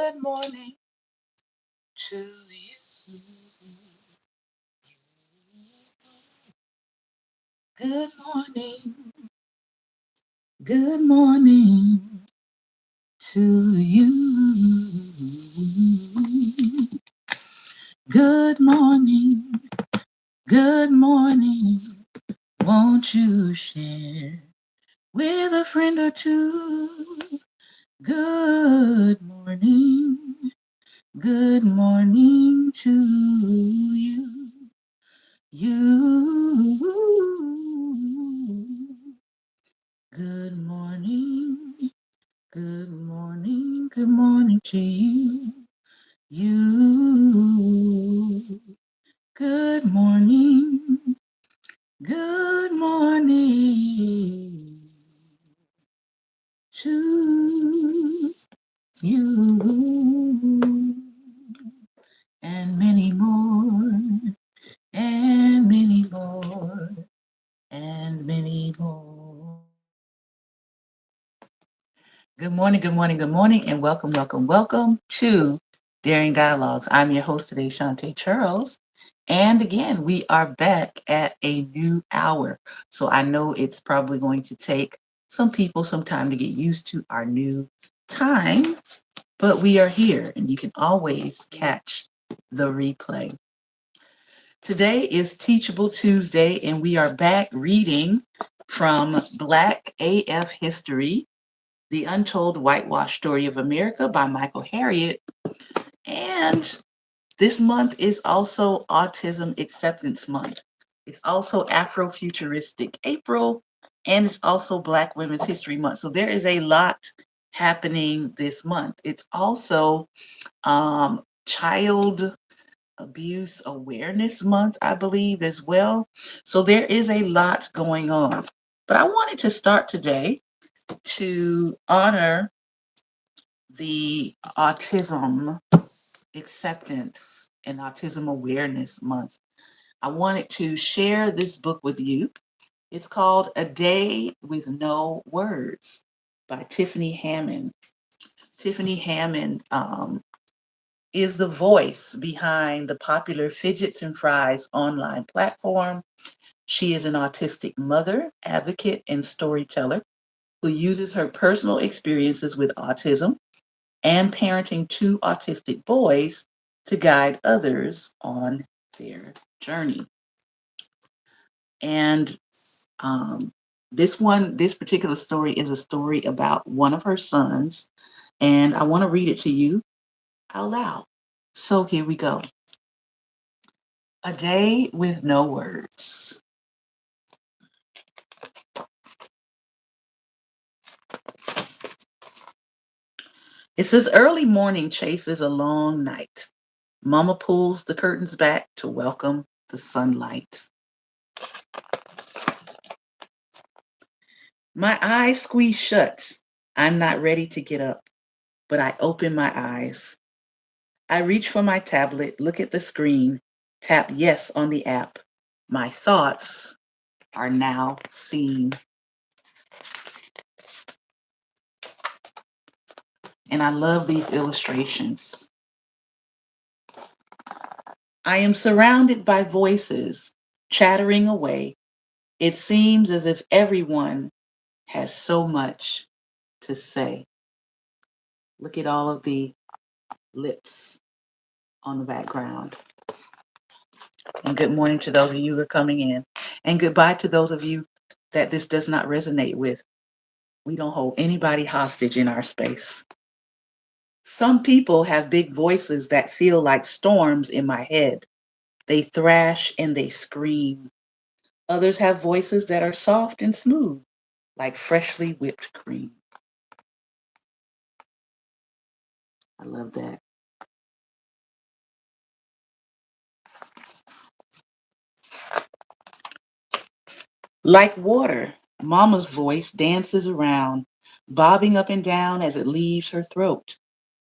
Good morning to you. Good morning. Good morning to you. Good morning. Good morning. Won't you share with a friend or two? Good morning. Good morning to you. You. Good morning. Good morning. Good morning to you. You. Good morning. Good morning to you. And many more. And many more. And many more. Good morning, good morning, good morning, and welcome, welcome, welcome to Daring Dialogues. I'm your host today, Shantae Charles. And again, we are back at a new hour. So I know it's probably going to take some people some time to get used to our new time, but we are here and you can always catch the replay. Today is Teachable Tuesday, and we are back reading from Black AF History, The Untold Whitewash Story of America by Michael Harriot. And this month is also Autism Acceptance Month. It's also Afrofuturistic April, and it's also Black Women's History Month. So there is a lot happening this month. It's also Child Abuse Awareness Month, I believe, as well. So there is a lot going on. But I wanted to start today to honor the Autism Acceptance and Autism Awareness Month. I wanted to share this book with you. It's called A Day with No Words by Tiffany Hammond. Tiffany Hammond is the voice behind the popular Fidgets and Fries online platform. She is an autistic mother, advocate, and storyteller who uses her personal experiences with autism and parenting two autistic boys to guide others on their journey. And this particular story is a story about one of her sons, and I want to read it to you out loud. So here we go. A Day with No Words. It says early morning chases a long night. Mama pulls the curtains back to welcome the sunlight. My eyes squeeze shut. I'm not ready to get up, but I open my eyes. I reach for my tablet, look at the screen, tap yes on the app. My thoughts are now seen. And I love these illustrations. I am surrounded by voices chattering away. It seems as if everyone has so much to say. Look at all of the lips on the background. And good morning to those of you who are coming in. And goodbye to those of you that this does not resonate with. We don't hold anybody hostage in our space. Some people have big voices that feel like storms in my head. They thrash and they scream. Others have voices that are soft and smooth, like freshly whipped cream. I love that. Like water, Mama's voice dances around, bobbing up and down as it leaves her throat,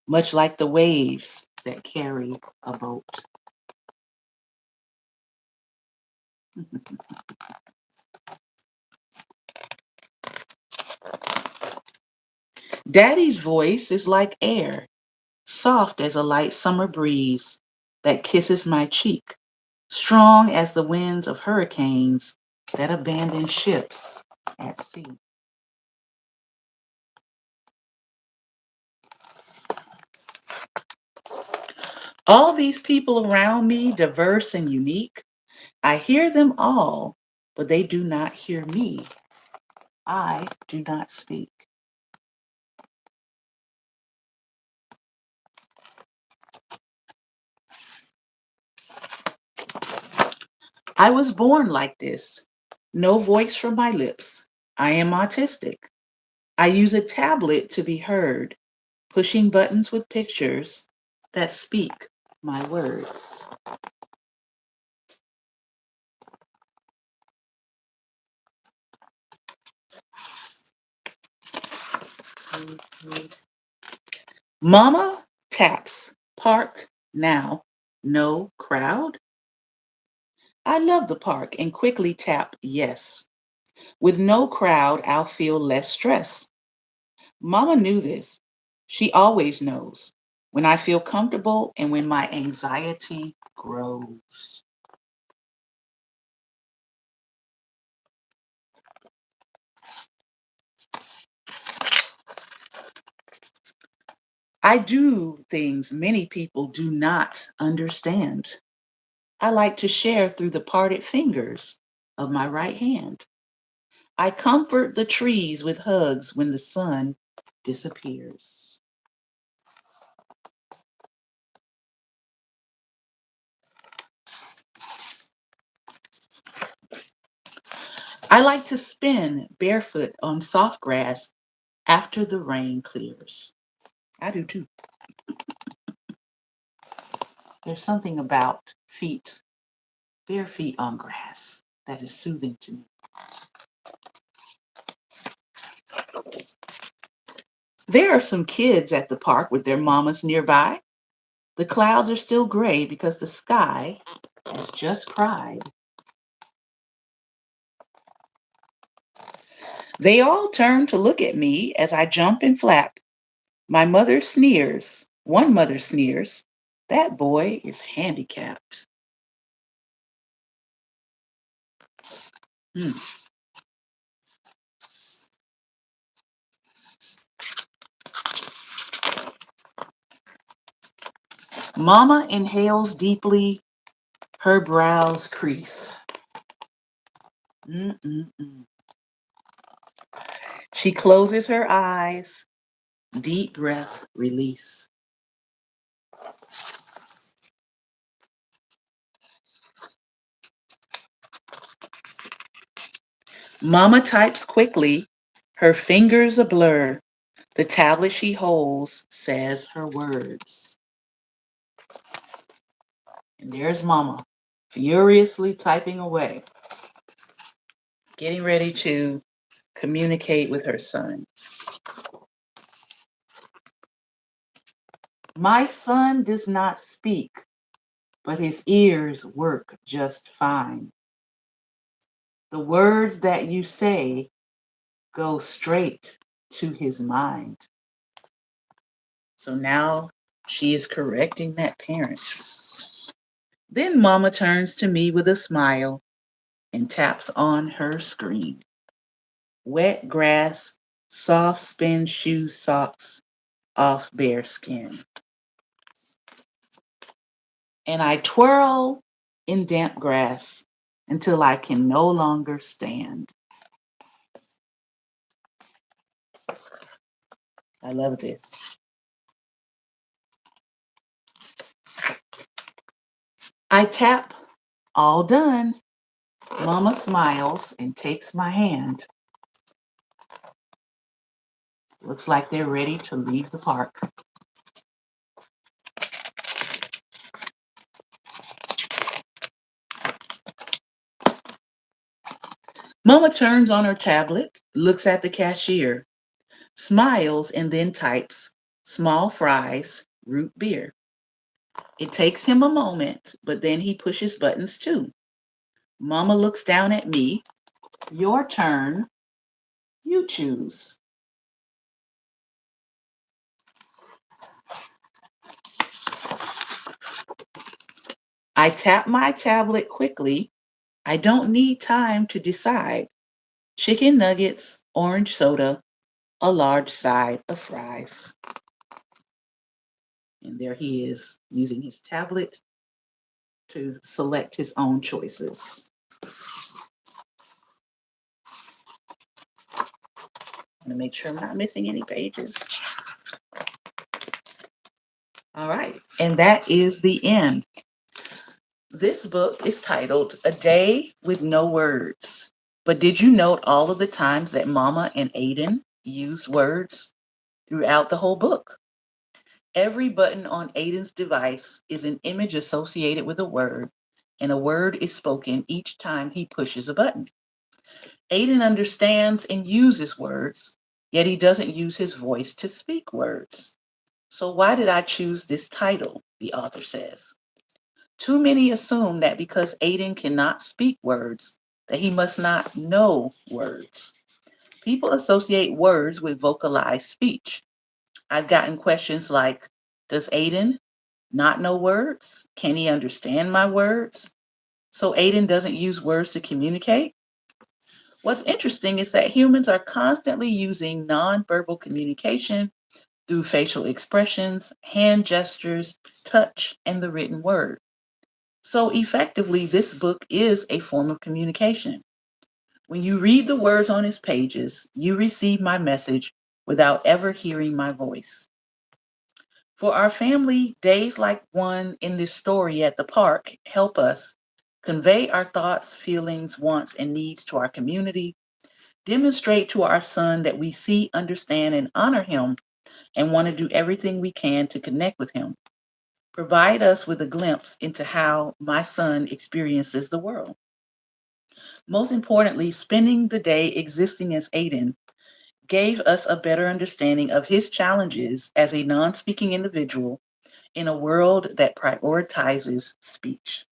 much like the waves that carry a boat. Daddy's voice is like air. soft as a light summer breeze that kisses my cheek, strong as the winds of hurricanes that abandon ships at sea. All these people around me, diverse and unique, I hear them all, but they do not hear me. I do not speak. I was born like this. No voice from my lips. I am autistic. I use a tablet to be heard, pushing buttons with pictures that speak my words. Mama taps. Park now. No crowd. I love the park and quickly tap yes. With no crowd, I'll feel less stress. Mama knew this. She always knows when I feel comfortable and when my anxiety grows. I do things many people do not understand. I like to share through the parted fingers of my right hand. I comfort the trees with hugs when the sun disappears. I like to spin barefoot on soft grass after the rain clears. I do too. There's something about feet, bare feet on grass, that is soothing to me. There are some kids at the park with their mamas nearby. The clouds are still gray because the sky has just cried. They all turn to look at me as I jump and flap. My mother sneers. One mother sneers. That boy is handicapped. Hmm. Mama inhales deeply. Her brows crease. Mm-mm-mm. She closes her eyes. Deep breath, release. Mama types quickly. Her fingers a blur. The tablet she holds says her words. And there's Mama, furiously typing away, getting ready to communicate with her son. My son does not speak, but his ears work just fine. The words that you say go straight to his mind. So now she is correcting that parent. Then Mama turns to me with a smile and taps on her screen. Wet grass, soft spin shoe socks off bare skin. And I twirl in damp grass until I can no longer stand. I love this. I tap, all done. Mama smiles and takes my hand. Looks like they're ready to leave the park. Mama turns on her tablet, looks at the cashier, smiles, and then types small fries, root beer. It takes him a moment, but then he pushes buttons too. Mama looks down at me. Your turn. You choose. I tap my tablet quickly. I don't need time to decide. Chicken nuggets, orange soda, a large side of fries. And there he is using his tablet to select his own choices. I'm going to make sure I'm not missing any pages. All right. And that is the end. This book is titled A Day with No Words. But did you note all of the times that Mama and Aiden used words throughout the whole book? Every button on Aiden's device is an image associated with a word, and a word is spoken each time he pushes a button. Aiden understands and uses words, yet he doesn't use his voice to speak words. So why did I choose this title? The author says. Too many assume that because Aiden cannot speak words, that he must not know words. People associate words with vocalized speech. I've gotten questions like, does Aiden not know words? Can he understand my words? So Aiden doesn't use words to communicate? What's interesting is that humans are constantly using nonverbal communication through facial expressions, hand gestures, touch, and the written word. So effectively, this book is a form of communication. When you read the words on its pages, you receive my message without ever hearing my voice. For our family, days like one in this story at the park help us convey our thoughts, feelings, wants, and needs to our community, demonstrate to our son that we see, understand, and honor him and want to do everything we can to connect with him. Provide us with a glimpse into how my son experiences the world. Most importantly, spending the day existing as Aiden gave us a better understanding of his challenges as a non-speaking individual in a world that prioritizes speech.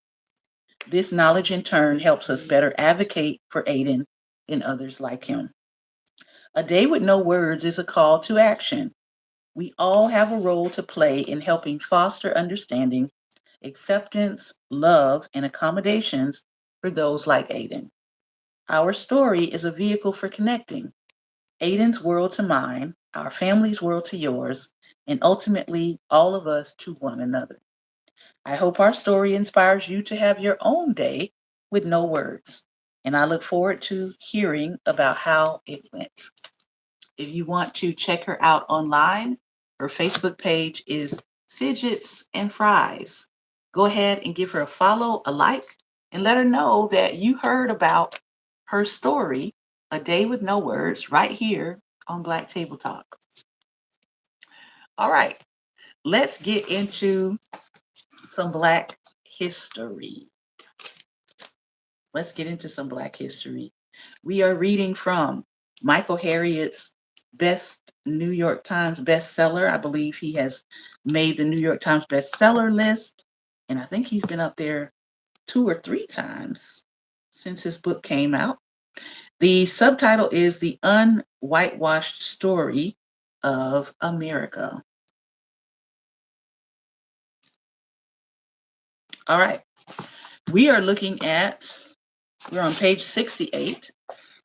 This knowledge in turn helps us better advocate for Aiden and others like him. A Day with No Words is a call to action. We all have a role to play in helping foster understanding, acceptance, love, and accommodations for those like Aiden. Our story is a vehicle for connecting Aiden's world to mine, our family's world to yours, and ultimately all of us to one another. I hope our story inspires you to have your own day with no words, and I look forward to hearing about how it went. If you want to check her out online, her Facebook page is Fidgets and Fries. Go ahead and give her a follow, a like, and let her know that you heard about her story, A Day with No Words, right here on Black Table Talk. All right, let's get into some Black history. Let's get into some Black history. We are reading from Michael Harriot's best New York Times bestseller. I believe he has made the New York Times bestseller list, and I think he's been up there 2 or 3 times since his book came out. The subtitle is The Unwhitewashed Story of America. All right, we are we're on page 68,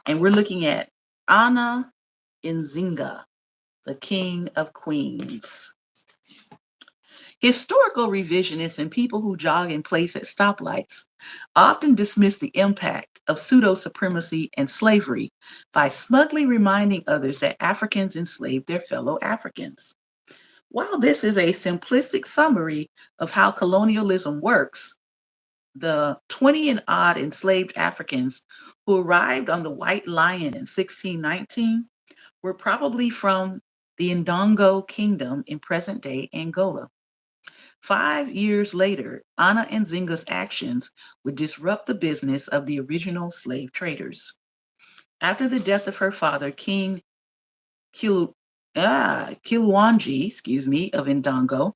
and we're looking at Ana Nzinga, the King of Queens. Historical revisionists and people who jog in place at stoplights often dismiss the impact of pseudo-supremacy and slavery by smugly reminding others that Africans enslaved their fellow Africans. While this is a simplistic summary of how colonialism works, the 20 and odd enslaved Africans who arrived on the White Lion in 1619 were probably from the Ndongo Kingdom in present-day Angola. 5 years later, Ana Nzinga's actions would disrupt the business of the original slave traders. After the death of her father, King Kilwanji, of Ndongo,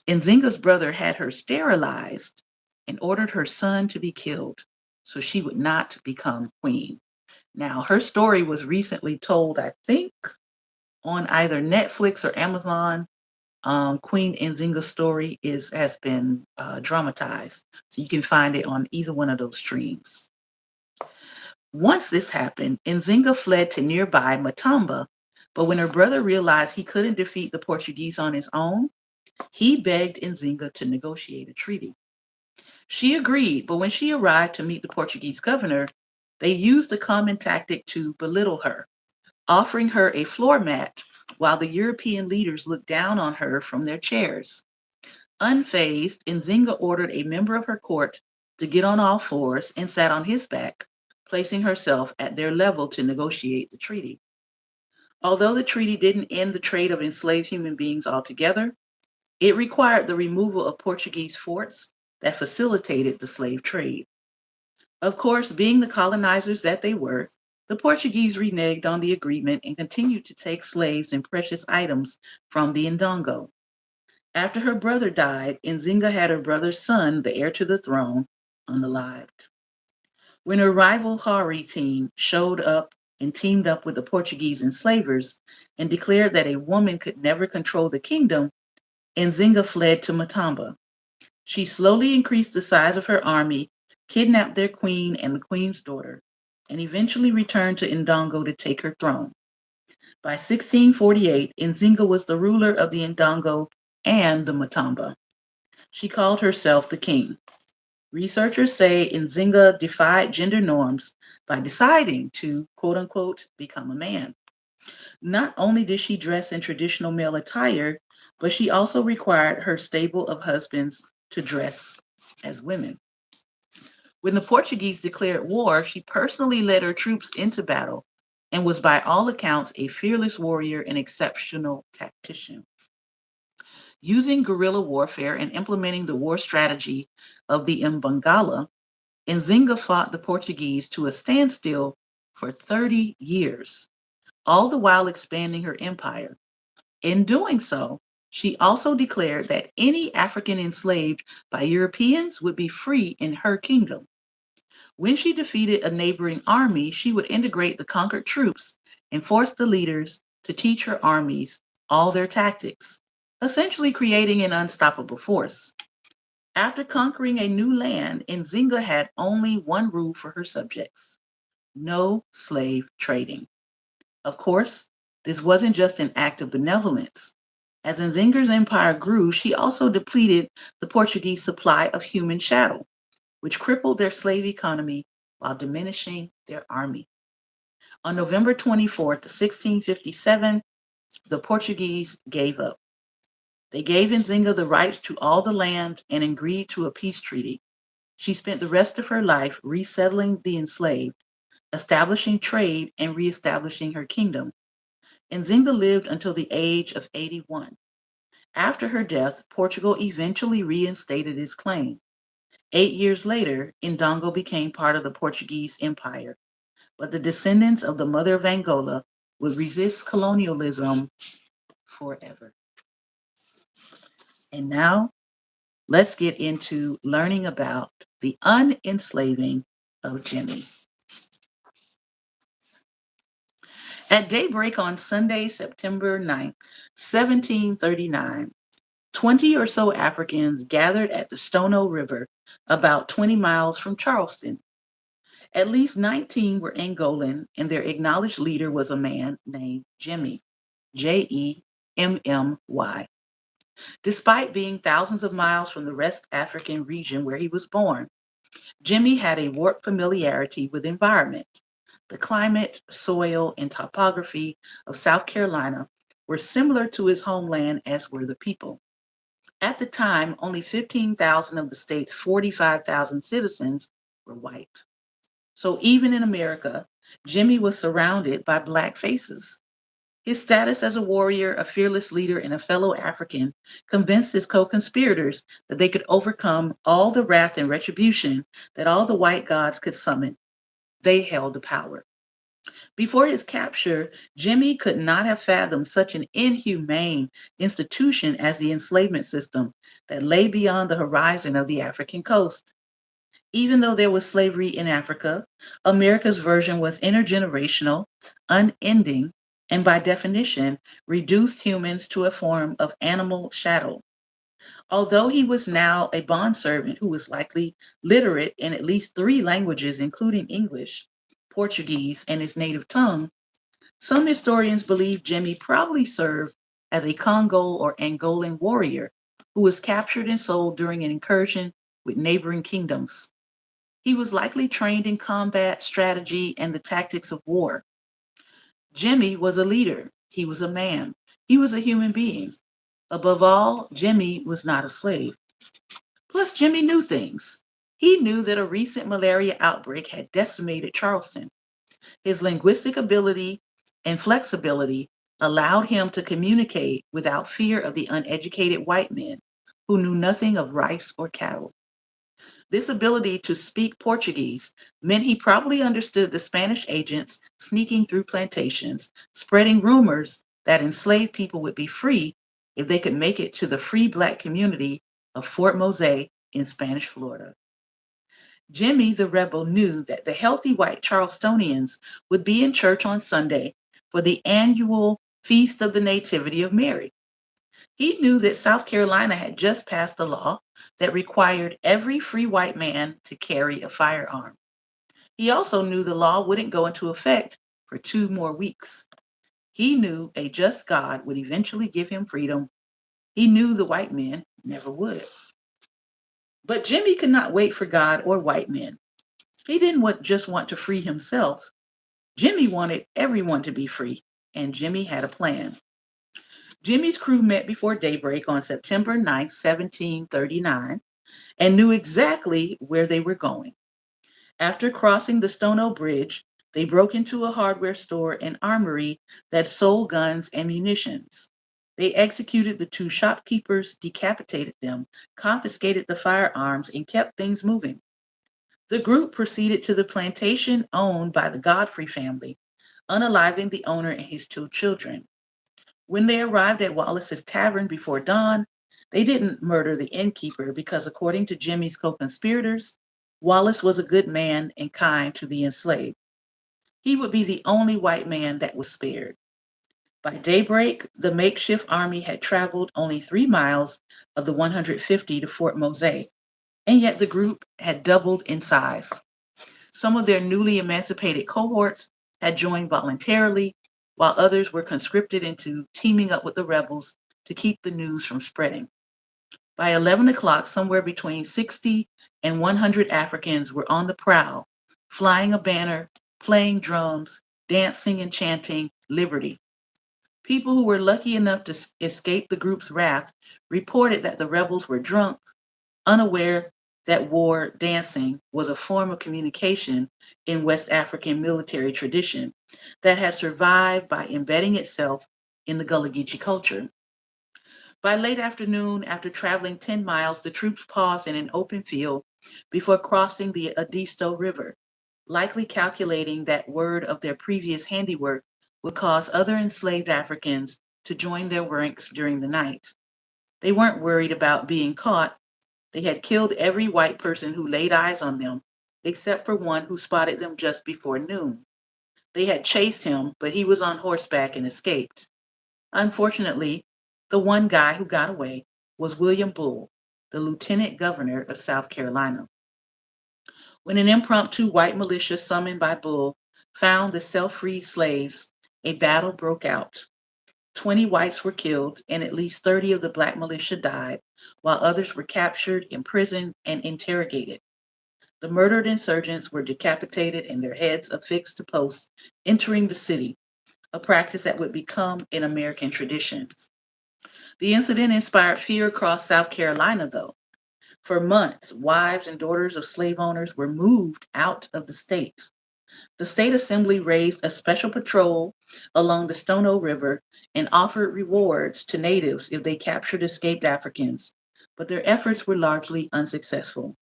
Nzinga's brother had her sterilized and ordered her son to be killed so she would not become queen. Now, her story was recently told, I think, on either Netflix or Amazon. Queen Nzinga's story has been dramatized, so you can find it on either one of those streams. Once this happened, Nzinga fled to nearby Matamba, but when her brother realized he couldn't defeat the Portuguese on his own, he begged Nzinga to negotiate a treaty. She agreed, but when she arrived to meet the Portuguese governor, they used the common tactic to belittle her, offering her a floor mat while the European leaders looked down on her from their chairs. Unfazed, Nzinga ordered a member of her court to get on all fours and sat on his back, placing herself at their level to negotiate the treaty. Although the treaty didn't end the trade of enslaved human beings altogether, it required the removal of Portuguese forts that facilitated the slave trade. Of course, being the colonizers that they were, the Portuguese reneged on the agreement and continued to take slaves and precious items from the Ndongo. After her brother died, Nzinga had her brother's son, the heir to the throne, unalived. When her rival Hari team showed up and teamed up with the Portuguese enslavers and declared that a woman could never control the kingdom, Nzinga fled to Matamba. She slowly increased the size of her army, kidnapped their queen and the queen's daughter, and eventually returned to Ndongo to take her throne. By 1648, Nzinga was the ruler of the Ndongo and the Matamba. She called herself the king. Researchers say Nzinga defied gender norms by deciding to, quote unquote, become a man. Not only did she dress in traditional male attire, but she also required her stable of husbands to dress as women. When the Portuguese declared war, she personally led her troops into battle and was by all accounts a fearless warrior and exceptional tactician. Using guerrilla warfare and implementing the war strategy of the Mbangala, Nzinga fought the Portuguese to a standstill for 30 years, all the while expanding her empire. In doing so, she also declared that any African enslaved by Europeans would be free in her kingdom. When she defeated a neighboring army, she would integrate the conquered troops and force the leaders to teach her armies all their tactics, essentially creating an unstoppable force. After conquering a new land, Nzinga had only one rule for her subjects: no slave trading. Of course, this wasn't just an act of benevolence. As Nzinga's empire grew, she also depleted the Portuguese supply of human chattel, which crippled their slave economy while diminishing their army. On November 24th, 1657, the Portuguese gave up. They gave Nzinga the rights to all the land and agreed to a peace treaty. She spent the rest of her life resettling the enslaved, establishing trade, and reestablishing her kingdom. Nzinga lived until the age of 81. After her death, Portugal eventually reinstated its claim. 8 years later, Ndongo became part of the Portuguese Empire, but the descendants of the mother of Angola would resist colonialism forever. And now, let's get into learning about the unenslaving of Jimmy. At daybreak on Sunday, September 9th, 1739, 20 or so Africans gathered at the Stono River, about 20 miles from Charleston. At least 19 were Angolan, and their acknowledged leader was a man named Jimmy, Jemmy. Despite being thousands of miles from the West African region where he was born, Jimmy had a warped familiarity with environment. The climate, soil, and topography of South Carolina were similar to his homeland as were the people. At the time, only 15,000 of the state's 45,000 citizens were white. So even in America, Jimmy was surrounded by Black faces. His status as a warrior, a fearless leader, and a fellow African convinced his co-conspirators that they could overcome all the wrath and retribution that all the white gods could summon. They held the power. Before his capture, Jimmy could not have fathomed such an inhumane institution as the enslavement system that lay beyond the horizon of the African coast. Even though there was slavery in Africa, America's version was intergenerational, unending, and by definition, reduced humans to a form of animal chattel. Although he was now a bondservant who was likely literate in at least three languages, including English, Portuguese, and his native tongue, some historians believe Jimmy probably served as a Congo or Angolan warrior who was captured and sold during an incursion with neighboring kingdoms. He was likely trained in combat strategy and the tactics of war. Jimmy was a leader. He was a man. He was a human being. Above all, Jimmy was not a slave. Plus, Jimmy knew things. He knew that a recent malaria outbreak had decimated Charleston. His linguistic ability and flexibility allowed him to communicate without fear of the uneducated white men who knew nothing of rice or cattle. This ability to speak Portuguese meant he probably understood the Spanish agents sneaking through plantations, spreading rumors that enslaved people would be free if they could make it to the free Black community of Fort Mose in Spanish Florida. Jimmy the rebel knew that the healthy white Charlestonians would be in church on Sunday for the annual Feast of the Nativity of Mary. He knew that South Carolina had just passed a law that required every free white man to carry a firearm. He also knew the law wouldn't go into effect for 2 more weeks. He knew a just God would eventually give him freedom. He knew the white men never would. But Jimmy could not wait for God or white men. He didn't just want to free himself. Jimmy wanted everyone to be free, and Jimmy had a plan. Jimmy's crew met before daybreak on September 9, 1739, and knew exactly where they were going. After crossing the Stono Bridge, they broke into a hardware store and armory that sold guns and munitions. They executed the two shopkeepers, decapitated them, confiscated the firearms, and kept things moving. The group proceeded to the plantation owned by the Godfrey family, unaliving the owner and his 2 children. When they arrived at Wallace's tavern before dawn, they didn't murder the innkeeper because, according to Jimmy's co-conspirators, Wallace was a good man and kind to the enslaved. He would be the only white man that was spared. By daybreak, the makeshift army had traveled only 3 miles of the 150 to Fort Mose, and yet the group had doubled in size. Some of their newly emancipated cohorts had joined voluntarily, while others were conscripted into teaming up with the rebels to keep the news from spreading. By 11 o'clock, somewhere between 60 and 100 Africans were on the prowl, flying a banner, playing drums, dancing and chanting liberty. People who were lucky enough to escape the group's wrath reported that the rebels were drunk, unaware that war dancing was a form of communication in West African military tradition that had survived by embedding itself in the Gullah Geechee culture. By late afternoon, after traveling 10 miles, the troops paused in an open field before crossing the Edisto River, likely calculating that word of their previous handiwork would cause other enslaved Africans to join their ranks during the night. They weren't worried about being caught. They had killed every white person who laid eyes on them, except for one who spotted them just before noon. They had chased him, but he was on horseback and escaped. Unfortunately, the one guy who got away was William Bull, the lieutenant governor of South Carolina. When an impromptu white militia summoned by Bull found the self-freed slaves, a battle broke out. 20 whites were killed, and at least 30 of the Black militia died, while others were captured, imprisoned, and interrogated. The murdered insurgents were decapitated and their heads affixed to posts entering the city, a practice that would become an American tradition. The incident inspired fear across South Carolina, though. For months, wives and daughters of slave owners were moved out of the state. The state assembly raised a special patrol along the Stono River and offered rewards to natives if they captured escaped Africans, but their efforts were largely unsuccessful.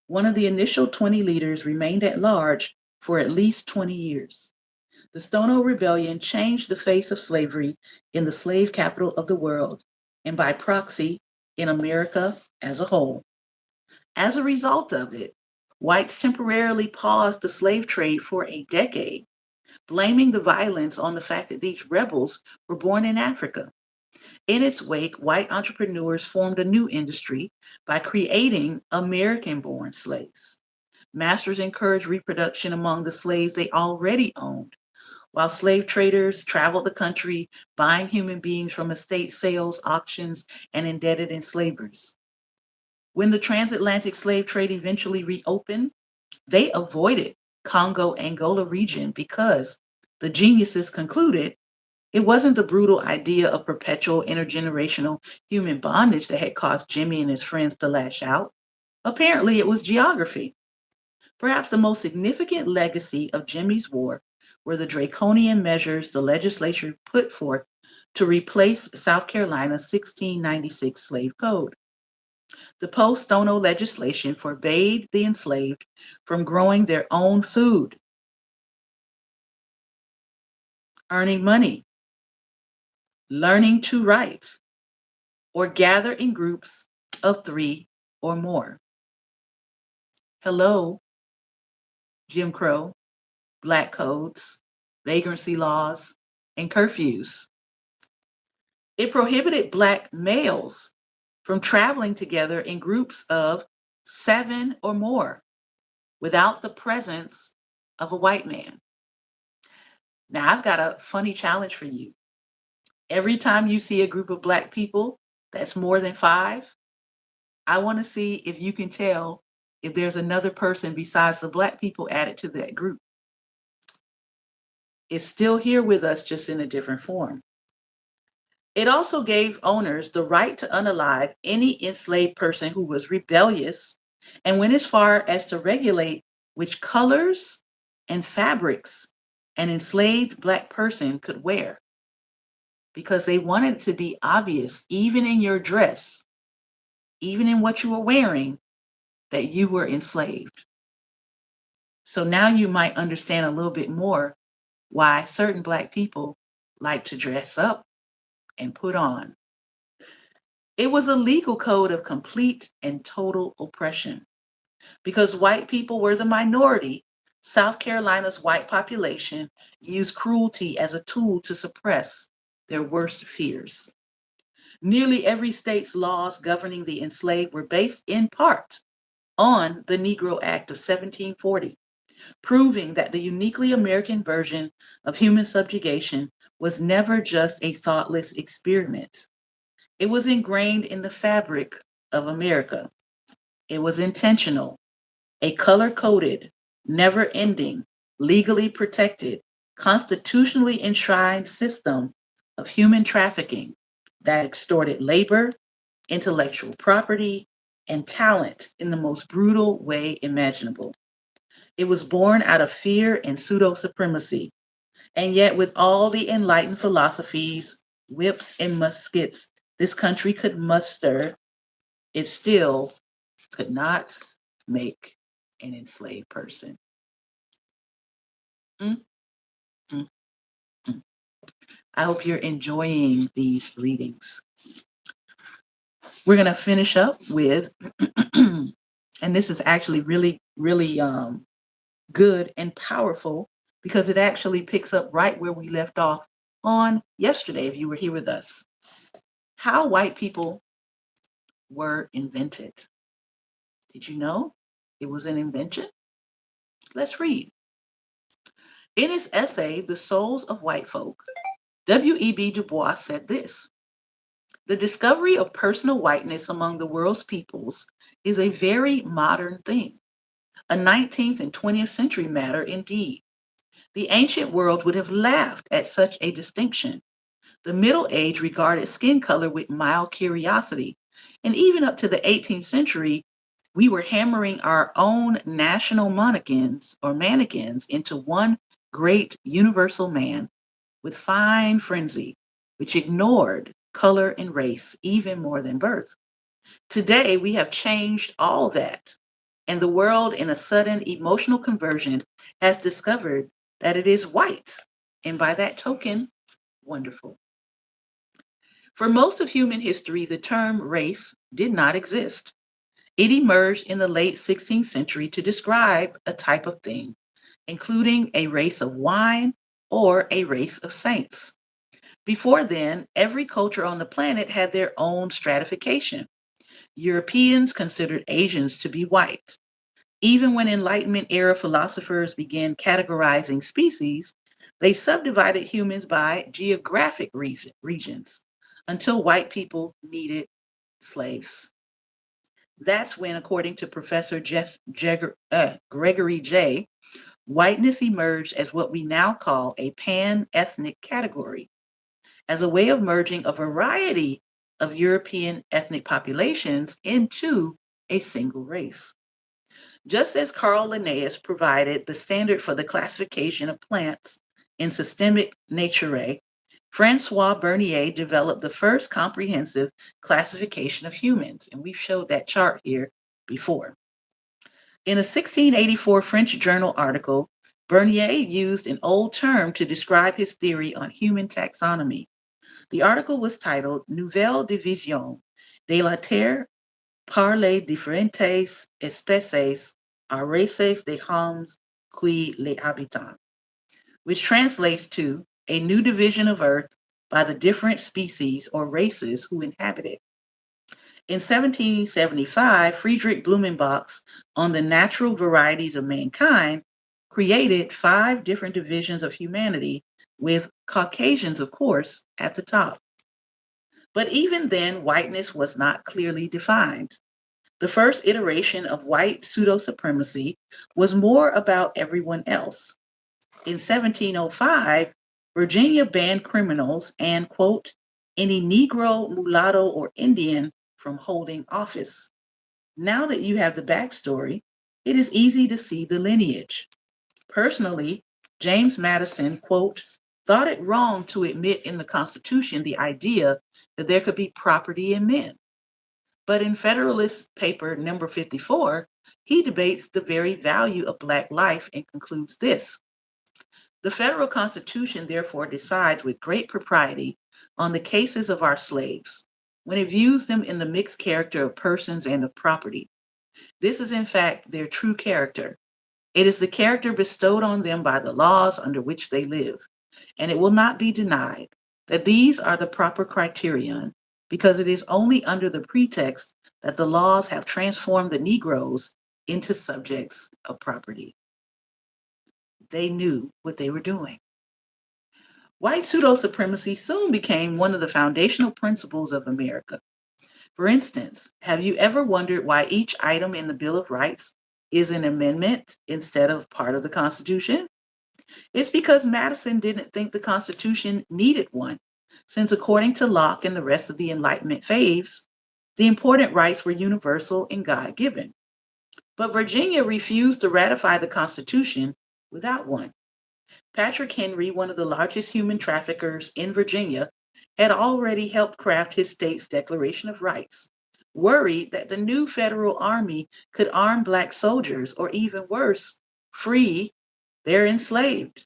One of the initial 20 leaders remained at large for at least 20 years. The Stono Rebellion changed the face of slavery in the slave capital of the world, and by proxy, in America as a whole. As a result of it, whites temporarily paused the slave trade for a decade, blaming the violence on the fact that these rebels were born in Africa. In its wake, white entrepreneurs formed a new industry by creating American born slaves. Masters encouraged reproduction among the slaves they already owned, while slave traders traveled the country buying human beings from estate sales, auctions, and indebted enslavers. When the transatlantic slave trade eventually reopened, they avoided Congo Angola region because the geniuses concluded it wasn't the brutal idea of perpetual intergenerational human bondage that had caused Jimmy and his friends to lash out. Apparently, it was geography. Perhaps the most significant legacy of Jimmy's War were the draconian measures the legislature put forth to replace South Carolina's 1696 slave code. The post-Stono legislation forbade the enslaved from growing their own food, earning money, learning to write, or gather in groups of 3 or more. Hello, Jim Crow, black codes, vagrancy laws, and curfews. It prohibited black males from traveling together in groups of 7 or more without the presence of a white man. Now, I've got a funny challenge for you. Every time you see a group of black people that's more than 5, I want to see if you can tell if there's another person besides the black people added to that group. It's still here with us, just in a different form. It also gave owners the right to unalive any enslaved person who was rebellious and went as far as to regulate which colors and fabrics an enslaved black person could wear, because they wanted it to be obvious, even in your dress, even in what you were wearing, that you were enslaved. So now you might understand a little bit more why certain black people like to dress up and put on. It was a legal code of complete and total oppression. Because white people were the minority, South Carolina's white population used cruelty as a tool to suppress their worst fears. Nearly every state's laws governing the enslaved were based in part on the Negro Act of 1740, proving that the uniquely American version of human subjugation was never just a thoughtless experiment. It was ingrained in the fabric of America. It was intentional, a color-coded, never-ending, legally protected, constitutionally enshrined system of human trafficking that extorted labor, intellectual property, and talent in the most brutal way imaginable. It was born out of fear and pseudo-supremacy, and yet with all the enlightened philosophies, whips, and muskets this country could muster, it still could not make an enslaved person. Mm, mm, mm. I hope you're enjoying these readings. We're going to finish up with, and this is actually really, really good and powerful, because it actually picks up right where we left off on yesterday, if you were here with us. How white people were invented. Did you know it was an invention? Let's read. In his essay, The Souls of White Folk, W.E.B. Du Bois said this: the discovery of personal whiteness among the world's peoples is a very modern thing, a 19th and 20th century matter indeed. The ancient world would have laughed at such a distinction. The Middle Age regarded skin color with mild curiosity, and even up to the 18th century, we were hammering our own national mannequins into one great universal man with fine frenzy, which ignored color and race even more than birth. Today, we have changed all that, and the world, in a sudden emotional conversion, has discovered that it is white, and by that token, wonderful. For most of human history, the term race did not exist. It emerged in the late 16th century to describe a type of thing, including a race of wine, or a race of saints. Before then, every culture on the planet had their own stratification. Europeans considered Asians to be white. Even when Enlightenment era philosophers began categorizing species, they subdivided humans by geographic regions until white people needed slaves. That's when, according to Professor Gregory J., whiteness emerged as what we now call a pan-ethnic category, as a way of merging a variety of European ethnic populations into a single race. Just as Carl Linnaeus provided the standard for the classification of plants in Systemic Naturae, Francois Bernier developed the first comprehensive classification of humans, and we've showed that chart here before. In a 1684 French journal article, Bernier used an old term to describe his theory on human taxonomy. The article was titled Nouvelle division de la Terre par les différentes espèces à races des hommes qui les habitent, which translates to a new division of Earth by the different species or races who inhabit it. In 1775, Friedrich Blumenbach's On the Natural Varieties of Mankind created 5 different divisions of humanity, with Caucasians, of course, at the top. But even then, whiteness was not clearly defined. The first iteration of white pseudo-supremacy was more about everyone else. In 1705, Virginia banned criminals and, quote, any Negro, mulatto, or Indian from holding office. Now that you have the backstory, it is easy to see the lineage. Personally, James Madison, quote, thought it wrong to admit in the Constitution the idea that there could be property in men. But in Federalist Paper number 54, he debates the very value of Black life and concludes this. The federal Constitution therefore decides with great propriety on the cases of our slaves, when it views them in the mixed character of persons and of property. This is in fact their true character. It is the character bestowed on them by the laws under which they live, and it will not be denied that these are the proper criterion, because it is only under the pretext that the laws have transformed the Negroes into subjects of property. They knew what they were doing. White pseudo-supremacy soon became one of the foundational principles of America. For instance, have you ever wondered why each item in the Bill of Rights is an amendment instead of part of the Constitution? It's because Madison didn't think the Constitution needed one, since according to Locke and the rest of the Enlightenment faves, the important rights were universal and God-given. But Virginia refused to ratify the Constitution without one. Patrick Henry, one of the largest human traffickers in Virginia, had already helped craft his state's Declaration of Rights, worried that the new federal army could arm Black soldiers, or even worse, free their enslaved.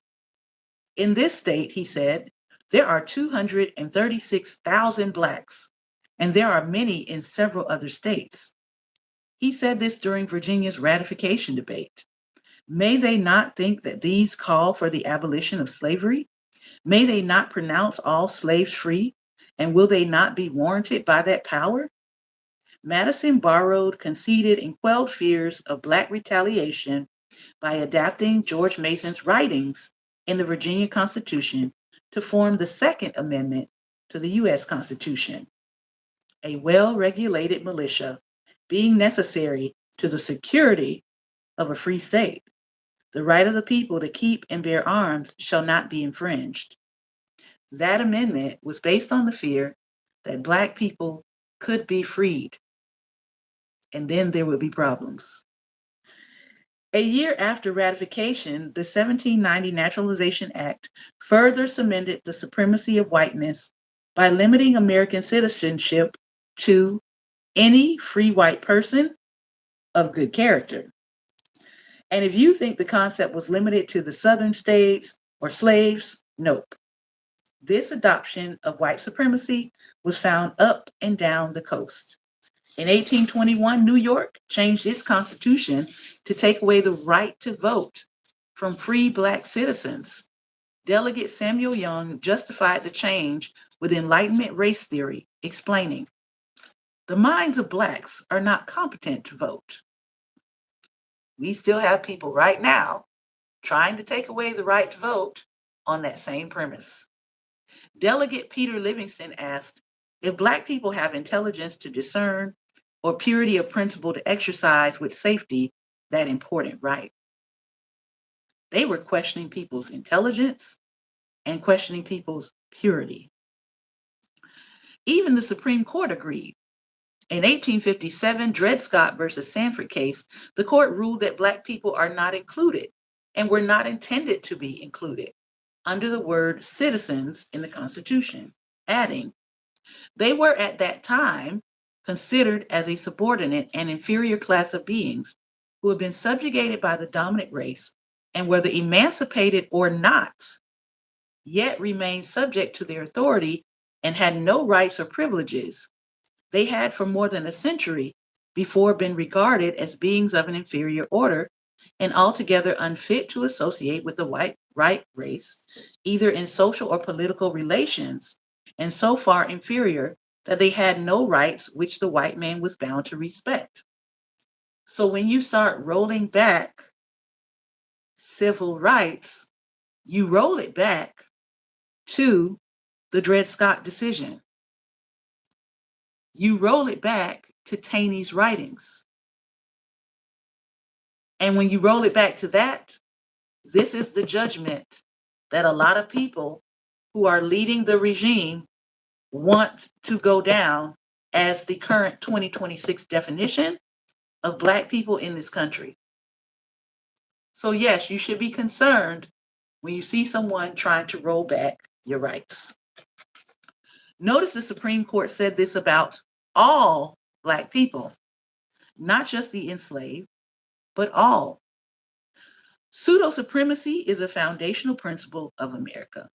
In this state, he said, there are 236,000 Blacks, and there are many in several other states. He said this during Virginia's ratification debate. May they not think that these call for the abolition of slavery? May they not pronounce all slaves free? And will they not be warranted by that power? Madison borrowed, conceded, and quelled fears of Black retaliation by adapting George Mason's writings in the Virginia Constitution to form the Second Amendment to the U.S. Constitution. A well-regulated militia being necessary to the security of a free state. The right of the people to keep and bear arms shall not be infringed. That amendment was based on the fear that Black people could be freed, and then there would be problems. A year after ratification, the 1790 Naturalization Act further cemented the supremacy of whiteness by limiting American citizenship to any free white person of good character. And if you think the concept was limited to the southern states or slaves, nope. This adoption of white supremacy was found up and down the coast. In 1821, New York changed its constitution to take away the right to vote from free Black citizens. Delegate Samuel Young justified the change with Enlightenment race theory, explaining, "The minds of blacks are not competent to vote." We still have people right now trying to take away the right to vote on that same premise. Delegate Peter Livingston asked if Black people have intelligence to discern or purity of principle to exercise with safety that important right. They were questioning people's intelligence and questioning people's purity. Even the Supreme Court agreed. In 1857 Dred Scott versus Sanford case, the court ruled that Black people are not included and were not intended to be included under the word citizens in the Constitution, adding, "They were at that time considered as a subordinate and inferior class of beings who had been subjugated by the dominant race, and whether emancipated or not, yet remained subject to their authority and had no rights or privileges. They had for more than a century before been regarded as beings of an inferior order and altogether unfit to associate with the white race, either in social or political relations, and so far inferior that they had no rights which the white man was bound to respect." So when you start rolling back civil rights, you roll it back to the Dred Scott decision. You roll it back to Taney's writings. And when you roll it back to that, this is the judgment that a lot of people who are leading the regime want to go down as the current 2026 definition of Black people in this country. So yes, you should be concerned when you see someone trying to roll back your rights. Notice the Supreme Court said this about all Black people, not just the enslaved, but all. Pseudo-supremacy is a foundational principle of America.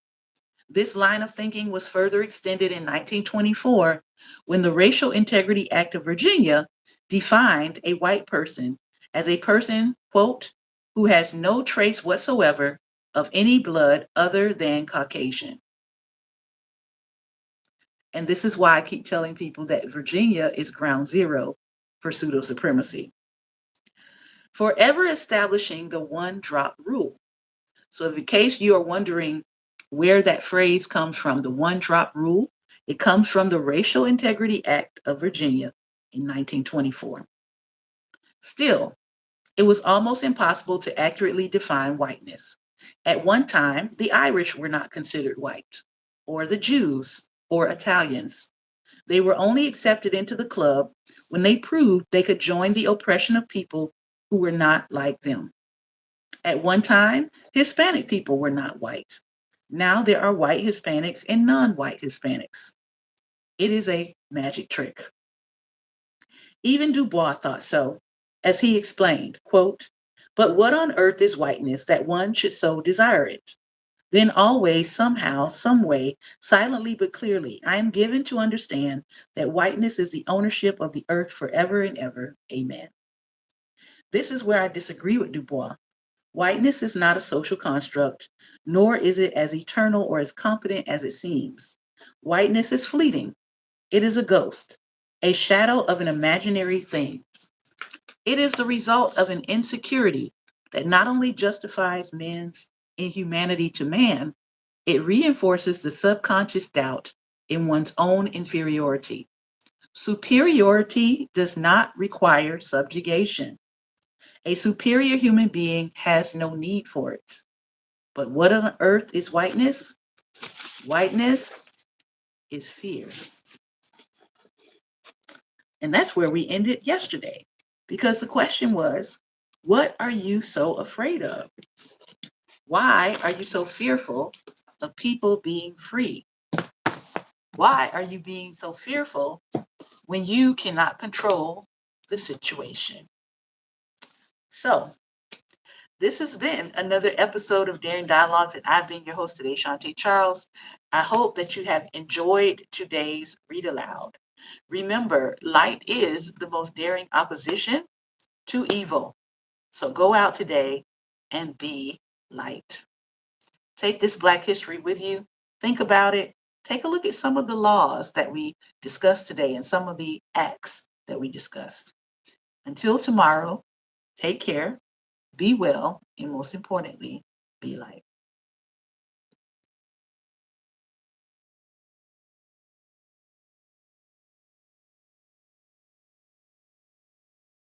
This line of thinking was further extended in 1924 when the Racial Integrity Act of Virginia defined a white person as a person, quote, "who has no trace whatsoever of any blood other than Caucasian." And this is why I keep telling people that Virginia is ground zero for pseudo-supremacy. Forever establishing the one-drop rule. So in case you are wondering where that phrase comes from, the one-drop rule, it comes from the Racial Integrity Act of Virginia in 1924. Still, it was almost impossible to accurately define whiteness. At one time, the Irish were not considered white, or the Jews, or Italians. They were only accepted into the club when they proved they could join the oppression of people who were not like them. At one time, Hispanic people were not white. Now there are white Hispanics and non-white Hispanics. It is a magic trick. Even Du Bois thought so, as he explained, quote, "But what on earth is whiteness that one should so desire it? Then always, somehow, some way, silently but clearly, I am given to understand that whiteness is the ownership of the earth forever and ever. Amen." This is where I disagree with Du Bois. Whiteness is not a social construct, nor is it as eternal or as competent as it seems. Whiteness is fleeting. It is a ghost, a shadow of an imaginary thing. It is the result of an insecurity that not only justifies men's inhumanity to man, it reinforces the subconscious doubt in one's own inferiority. Superiority does not require subjugation. A superior human being has no need for it. But what on earth is whiteness? Whiteness is fear. And that's where we ended yesterday. Because the question was, what are you so afraid of? Why are you so fearful of people being free? Why are you being so fearful when you cannot control the situation? So, this has been another episode of Daring Dialogues, and I've been your host today, Shantae Charles. I hope that you have enjoyed today's read aloud. Remember, light is the most daring opposition to evil. So go out today and be light. Take this Black history with you. Think about it. Take a look at some of the laws that we discussed today and some of the acts that we discussed. Until tomorrow, take care, be well, and most importantly, be light.